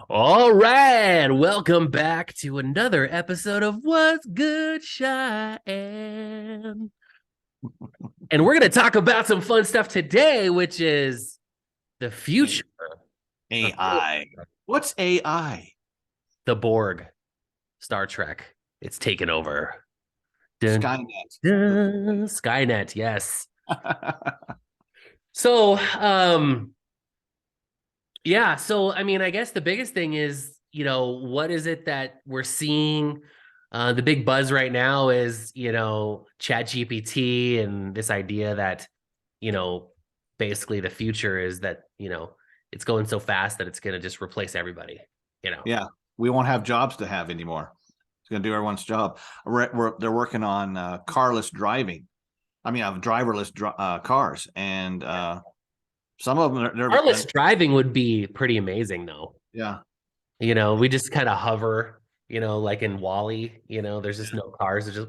All right, welcome back to another episode of What's Good, Cheyenne. And we're going to talk about some fun stuff today, which is the future of AI. What's AI? the Borg, Star Trek. It's taken over. Dun, Skynet. dun, Skynet, yes. So, yeah, so I mean, I guess the biggest thing is, what is it that we're seeing? The big buzz right now is, Chat GPT and this idea that, you know, basically the future is that, it's going so fast that it's going to just replace everybody. Yeah, we won't have jobs to have anymore. It's going to do everyone's job. They're working on carless driving. I mean, driverless cars, and some of them they're Carless driving would be pretty amazing, though. yeah. We just kind of hover, like in Wally, there's just no cars. It's just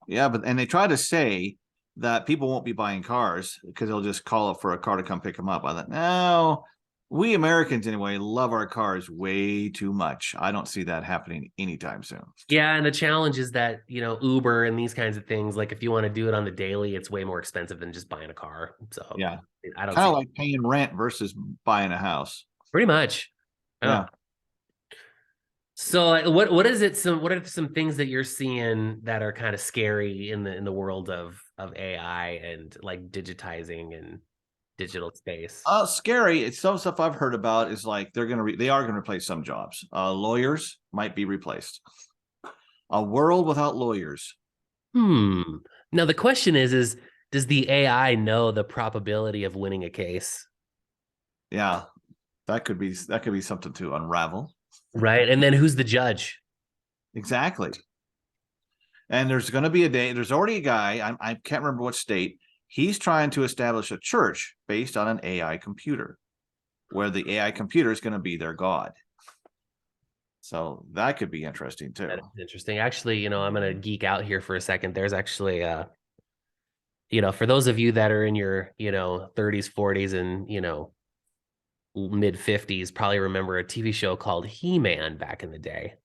Yeah, and they try to say that people won't be buying cars because they'll just call up for a car to come pick them up. I thought, no, we Americans anyway love our cars way too much. I don't see that happening anytime soon. Yeah, and the challenge is that, Uber and these kinds of things, like if you want to do it on the daily, it's way more expensive than just buying a car. So Yeah, I don't kind see of it. like paying rent versus buying a house. Pretty much. Yeah. Yeah. So what is it? What are some things that you're seeing that are kind of scary in the world of AI and like digitizing and digital space? Scary. It's some stuff I've heard about is like they are gonna replace some jobs. Lawyers might be replaced. A world without lawyers. Hmm. Now the question is does the AI know the probability of winning a case? Yeah, that could be something to unravel. Right. And then who's the judge? Exactly. And there's going to be a day. There's already a guy. I can't remember what state. He's trying to establish a church based on an AI computer, where the AI computer is going to be their god. So that could be interesting too. That is interesting. Actually, I'm gonna geek out here for a second. There's actually for those of you that are in your, 30s, 40s, and mid 50s, probably remember a TV show called He-Man back in the day.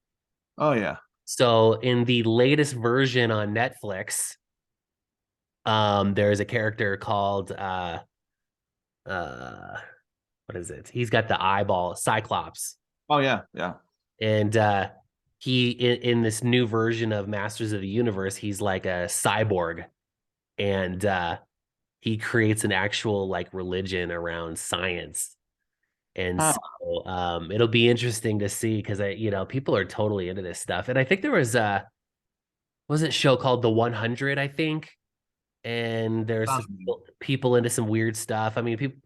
Oh yeah. So in the latest version on Netflix, there's a character called uh what is it? He's got the eyeball, Cyclops. Oh yeah. Yeah. And he in this new version of Masters of the Universe, he's like a cyborg, and he creates an actual like religion around science. And Huh. so it'll be interesting to see because people are totally into this stuff. And I think there was a show called The 100, I think. And there's some people into some weird stuff. I mean, people,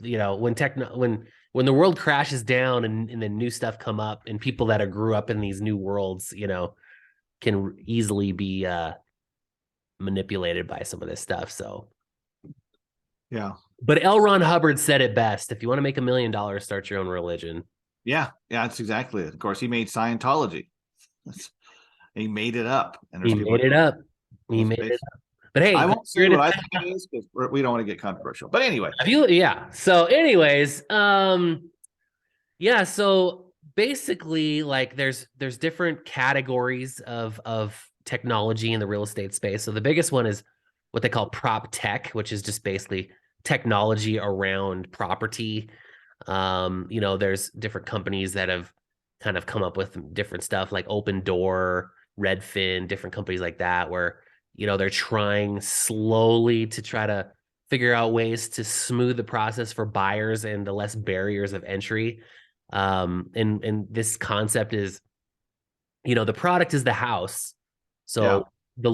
when the world crashes down and then new stuff come up and people that are grew up in these new worlds, can easily be manipulated by some of this stuff. So Yeah. but L. Ron Hubbard said it best. If you want to make $1 million, start your own religion. Yeah. Yeah. That's exactly it. Of course, he made Scientology. He made it up, and He there's people. made it up. He made it up. But hey, I won't say what I think it is because we don't want to get controversial. But anyway, yeah. So, anyways, yeah. So basically, like, there's different categories of technology in the real estate space. So the biggest one is what they call prop tech, which is just basically technology around property. There's different companies that have kind of come up with different stuff like Open Door, Redfin, different companies like that, where they're trying slowly to try to figure out ways to smooth the process for buyers and the less barriers of entry. And this concept is, the product is the house. yeah, So the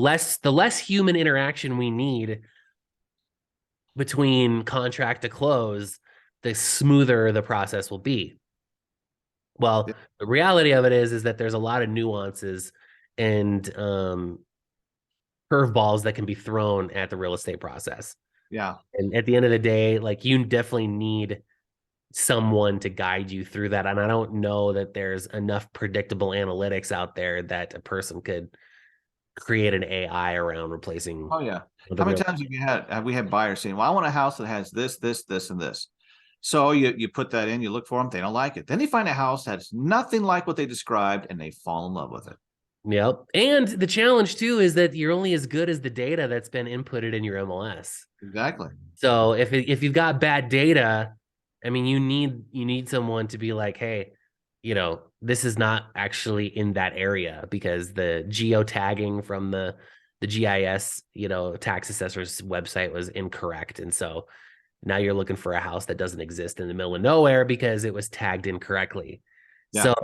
less human interaction we need between contract to close, the smoother the process will be. Well, yeah, the reality of it is that there's a lot of nuances and curveballs that can be thrown at the real estate process. yeah. And at the end of the day, like you definitely need someone to guide you through that. And I don't know that there's enough predictable analytics out there that a person could create an AI around replacing. Oh yeah. How many times have we had buyers saying, "Well, I want a house that has this, this, this, and this." So you put that in, you look for them, they don't like it. Then they find a house that's nothing like what they described, and they fall in love with it. Yep. And the challenge too is that you're only as good as the data that's been inputted in your MLS. Exactly. So if you've got bad data, I mean, you need someone to be like, hey, this is not actually in that area because the geotagging from the GIS, tax assessor's website was incorrect. And so now you're looking for a house that doesn't exist in the middle of nowhere because it was tagged incorrectly. Yeah. So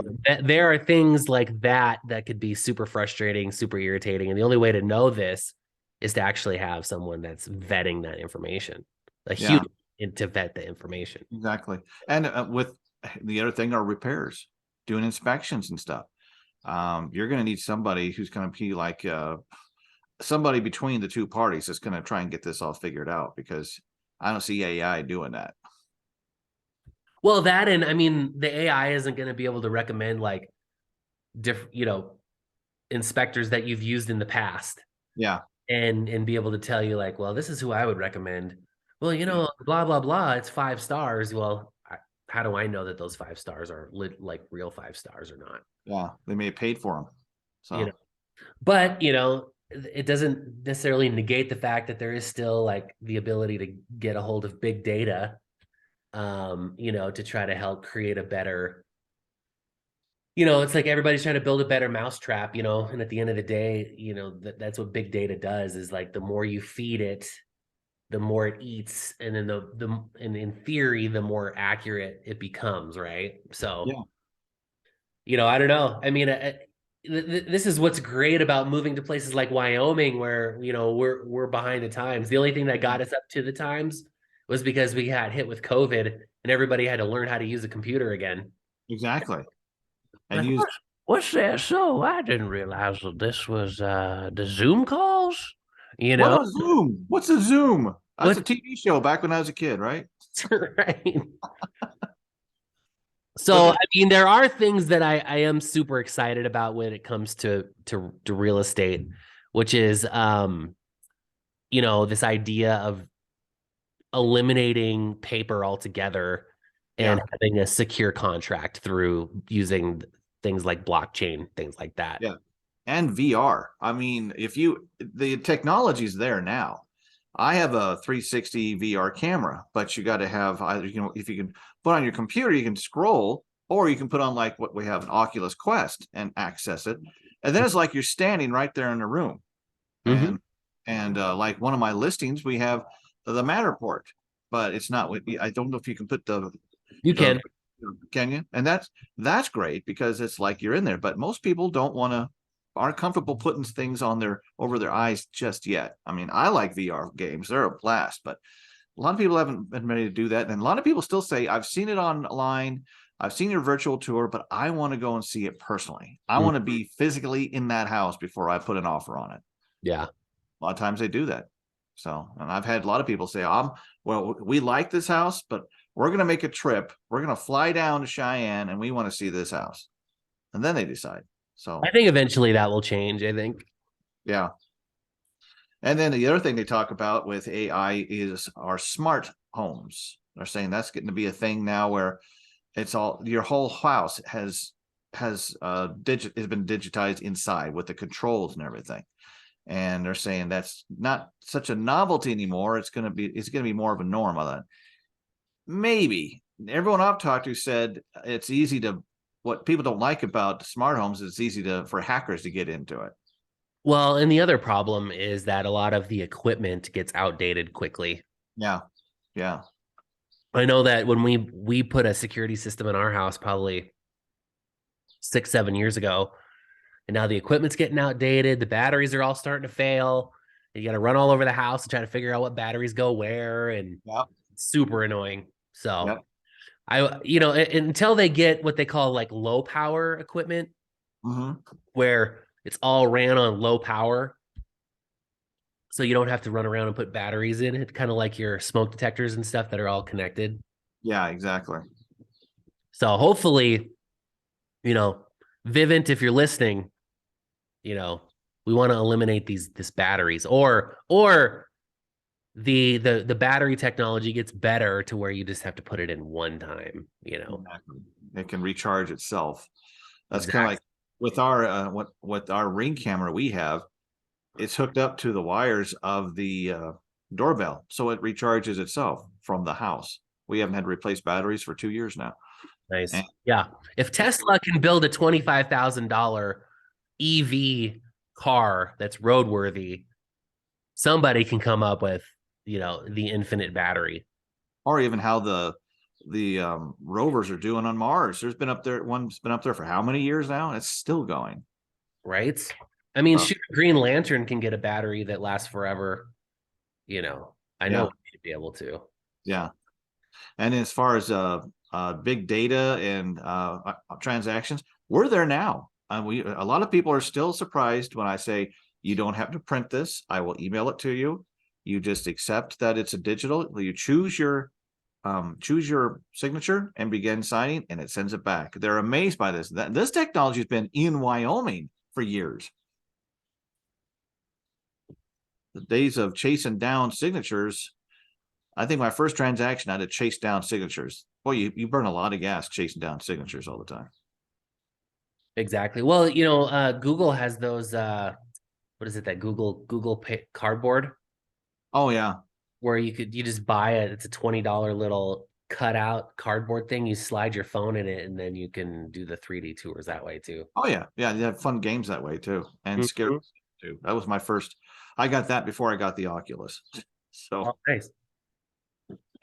there are things like that that could be super frustrating, super irritating. And the only way to know this is to actually have someone that's vetting that information, a Yeah. human to vet the information. Exactly. And with the other thing are repairs, doing inspections and stuff. You're going to need somebody who's going to be like somebody between the two parties that's going to try and get this all figured out, because I don't see AI doing that. Well, that, and I mean, the AI isn't going to be able to recommend like different, inspectors that you've used in the past. Yeah. And be able to tell you like, well, this is who I would recommend. Well, blah blah blah. It's 5 stars. Well, how do I know that those 5 stars are like real 5 stars or not? Yeah, they may have paid for them. So But it doesn't necessarily negate the fact that there is still like the ability to get a hold of big data, to try to help create a better. It's like everybody's trying to build a better mousetrap, and at the end of the day, that's what big data does is like the more you feed it, the more it eats, and then and in theory, the more accurate it becomes, right? So, I don't know. I mean, this is what's great about moving to places like Wyoming, where we're behind the times. The only thing that got us up to the times was because we got hit with COVID, and everybody had to learn how to use a computer again. exactly. And Like, use what's that? So I didn't realize that this was the Zoom calls. what a Zoom. What's a Zoom? That's a What? TV show back when I was a kid, right? Right. So, I mean, there are things that I am super excited about when it comes to real estate, which is, this idea of eliminating paper altogether and having a secure contract through using things like blockchain, things like that. Yeah. And VR. I mean, the technology's there now. I have a 360 VR camera, but you got to have either, if you can put on your computer, you can scroll, or you can put on like what we have, an Oculus Quest, and access it. And then it's like you're standing right there in the room. Mm-hmm. And like one of my listings, we have the Matterport, but it's not. I don't know if you can put You can. Can you? And that's great because it's like you're in there. But most people aren't comfortable putting things over their eyes just yet. I mean, I like VR games; they're a blast. But a lot of people haven't been ready to do that, and a lot of people still say, "I've seen it online. I've seen your virtual tour, but I want to go and see it personally. I want to be physically in that house before I put an offer on it." Yeah. A lot of times they do that. So, and I've had a lot of people say, well, we like this house, but we're going to make a trip. We're going to fly down to Cheyenne and we want to see this house. And then they decide. So I think eventually that will change, I think. Yeah. And then the other thing they talk about with AI is our smart homes. They're saying that's getting to be a thing now where it's all, your whole house has been digitized inside with the controls and everything. And they're saying that's not such a novelty anymore. It's going to be more of a norm of that. Maybe everyone I've talked to said it's easy to, what people don't like about smart homes is it's easy for hackers to get into it. Well, and the other problem is that a lot of the equipment gets outdated quickly. Yeah. Yeah. I know that when we put a security system in our house probably 6-7 years ago, and now the equipment's getting outdated. The batteries are all starting to fail. You got to run all over the house and try to figure out what batteries go where, and it's super annoying. So until they get what they call like low power equipment, where it's all ran on low power, so you don't have to run around and put batteries in it, kind of like your smoke detectors and stuff that are all connected. Yeah, exactly. So hopefully, Vivint, if you're listening, we want to eliminate these batteries, or the battery technology gets better to where you just have to put it in one time, Exactly. It can recharge itself. That's kind of Exactly. like with our what our Ring camera we have. It's hooked up to the wires of the doorbell, so it recharges itself from the house. We haven't had to replace batteries for 2 years now. Nice. And Yeah. If Tesla can build a $25,000 EV car that's roadworthy, somebody can come up with, the infinite battery. or even how the rovers are doing on Mars. There's been up there, one's been up there for how many years now? It's still going. Right? I mean, Uh, shoot, a Green Lantern can get a battery that lasts forever. I know Yeah. we should be able to. Yeah. And as far as big data and transactions, we're there now. A lot of people are still surprised when I say you don't have to print this. I will email it to you. You just accept that it's a digital. You choose your signature and begin signing, and it sends it back. They're amazed by this. This technology has been in Wyoming for years. The days of chasing down signatures. I think my first transaction, I had to chase down signatures. Boy, you burn a lot of gas chasing down signatures all the time. Exactly. Well, Google has those what is it, that Google cardboard, Oh yeah, where you just buy it. It's a $20 little cutout cardboard thing. You slide your phone in it, and then you can do the 3D tours that way too. oh yeah, yeah. You have fun games that way too, and scary Mhm. too. That was my first. I got that before I got the Oculus. So Oh, nice.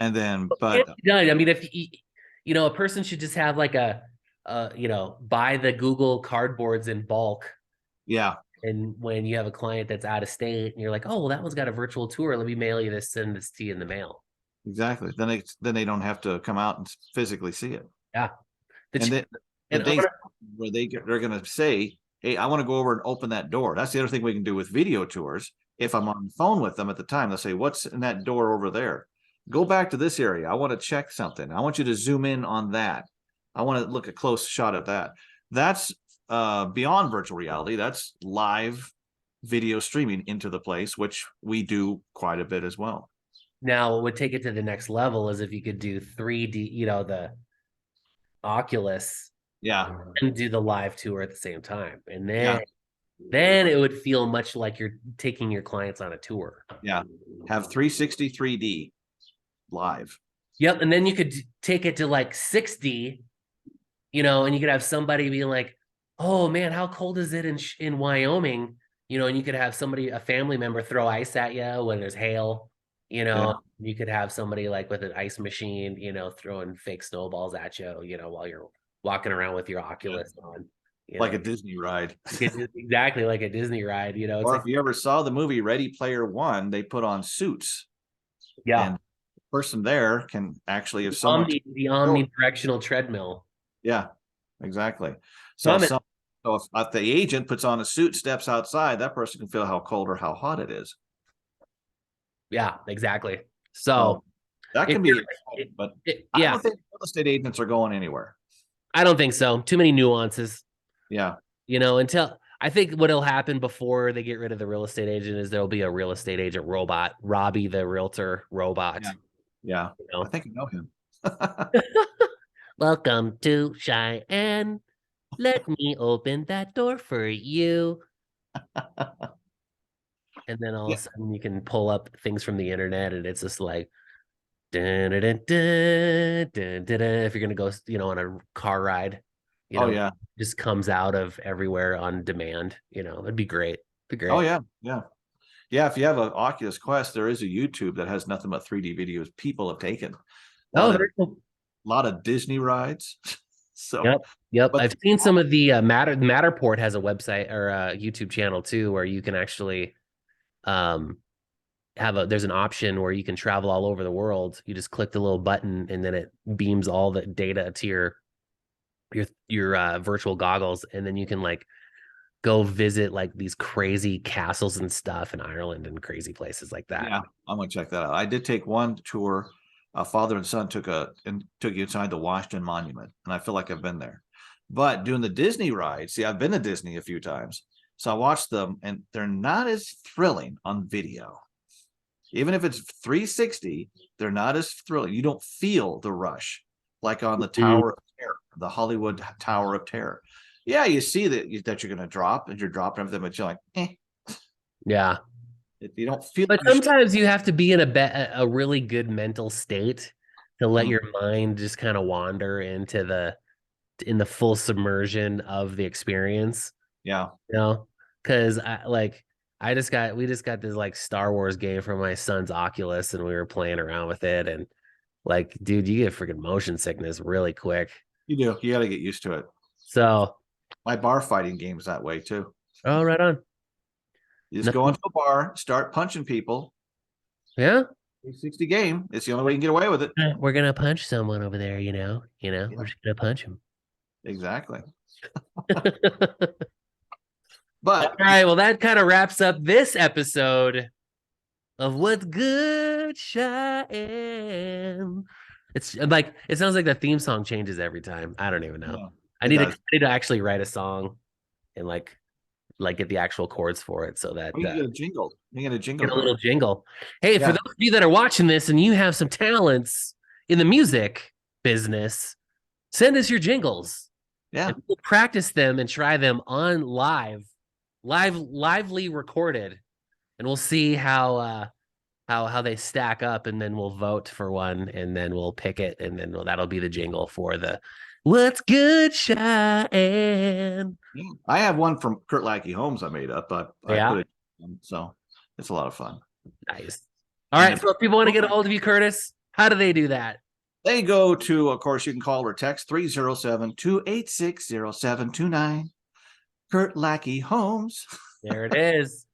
and then, Can't but be done. I mean, if a person should just have like buy the Google cardboards in bulk. yeah, And when you have a client that's out of state and you're like, oh, well, that one's got a virtual tour. Let me mail you this, send this to you in the mail. exactly. Then they don't have to come out and physically see it. Yeah. And then the And days where they're going to say, "Hey, I want to go over and open that door." That's the other thing we can do with video tours. If I'm on the phone with them at the time, they'll say, "What's in that door over there? Go back to this area. I want to check something. I want you to zoom in on that. I want to look a close shot at that." That's beyond virtual reality. That's live video streaming into the place, which we do quite a bit as well. now what would take it to the next level is if you could do 3D, the Oculus Yeah, and do the live tour at the same time. And yeah, then it would feel much like you're taking your clients on a tour. yeah. Have 360 3D live. Yep. And then you could take it to like 6D, and you could have somebody being like, oh man, how cold is it in Wyoming? And you could have a family member throw ice at you when there's hail, Yeah. you could have somebody like with an ice machine, throwing fake snowballs at you, while you're walking around with your Oculus on. Like a Disney ride. Exactly like a Disney ride, it's Or like, if you ever saw the movie Ready Player One, they put on suits, yeah, and the person there can actually, if someone, the omnidirectional treadmill. yeah, exactly. So So if the agent puts on a suit, steps outside, that person can feel how cold or how hot it is. yeah, exactly. So So that if can be you're- exciting, but I yeah, don't think real estate agents are going anywhere. I don't think so. Too many nuances. Yeah, Until I think what'll happen before they get rid of the real estate agent is there'll be a real estate agent robot, Robbie the realtor robot. yeah, yeah. I think I know him. Welcome to Cheyenne. Let me open that door for you. And then all of a sudden you can pull up things from the internet and it's just like dun, dun, dun, dun, dun, dun, dun. If you're gonna go, on a car ride, Oh yeah, just comes out of everywhere on demand. It'd be great. oh yeah, yeah. Yeah, if you have an Oculus Quest, there is a YouTube that has nothing but 3D videos people have taken. Oh, A very cool. lot of Disney rides. So, Yep. but I've seen some of the Matterport has a website or a YouTube channel too, where you can actually there's an option where you can travel all over the world. You just click the little button and then it beams all the data to your virtual goggles, and then you can like go visit like these crazy castles and stuff in Ireland and crazy places like that. yeah, I'm gonna check that out. I did take one tour. A father and son took you inside the Washington Monument, and I feel like I've been there. But doing the Disney ride, see, I've been to Disney a few times, so I watched them, and they're not as thrilling on video. Even if it's 360, they're not as thrilling. You don't feel the rush like on the Tower of Terror, the Hollywood Tower of Terror. Yeah, you see that you're going to drop and you're dropping everything, but you're like, Yeah. You don't feel. But sometimes you have to be in a really good mental state to let your mind just kind of wander into the full submersion of the experience. Yeah. You know, because we just got this like Star Wars game from my son's Oculus, and we were playing around with it, and like, dude, you get freaking motion sickness really quick. You do. You got to get used to it. So my bar fighting game's that way too. Oh, right on. You just go into a bar, start punching people. Yeah. 360 game. It's the only way you can get away with it. We're gonna punch someone over there, yeah. We're just gonna punch him. Exactly. But all right, well, that kind of wraps up this episode of What's Good, Cheyenne. It's like it sounds like the theme song changes every time. I don't even know. I need to actually write a song and like get the actual chords for it so that you get a jingle. You get a jingle. Get a little jingle. Hey, for those of you that are watching this and you have some talents in the music business, send us your jingles. Yeah. And we'll practice them and try them on lively recorded, and we'll see how they stack up, and then we'll vote for one, and then we'll pick it, and then that'll be the jingle for the What's Good, Cheyenne. I have one from Curt Lackey Holmes I made up, but I put it in, so it's a lot of fun. Nice. All right, so if people want to get a hold of you, Curtis, how do they do that? They go to, of course, you can call or text 307-286-0729. Curt Lackey Holmes. There it is.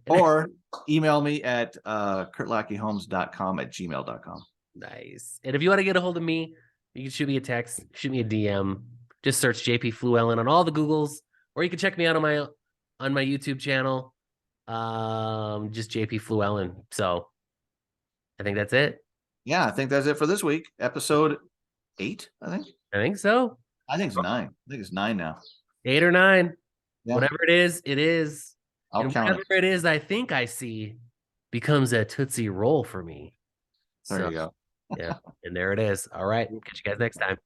Or email me at curtlackeyholmes.com@gmail.com. Nice. And if you want to get a hold of me, you can shoot me a text, shoot me a DM. Just search JP Fluellen on all the Googles, or you can check me out on my YouTube channel. Just JP Fluellen. So I think that's it. Yeah, I think that's it for this week. Episode 8, I think. I think so. I think it's 9. I think it's 9 now. 8 or 9. Yeah. Whatever it is, it is. I'll count whatever it is I think I see becomes a Tootsie Roll for me. There you go. Yeah, and there it is. All right. Catch you guys next time.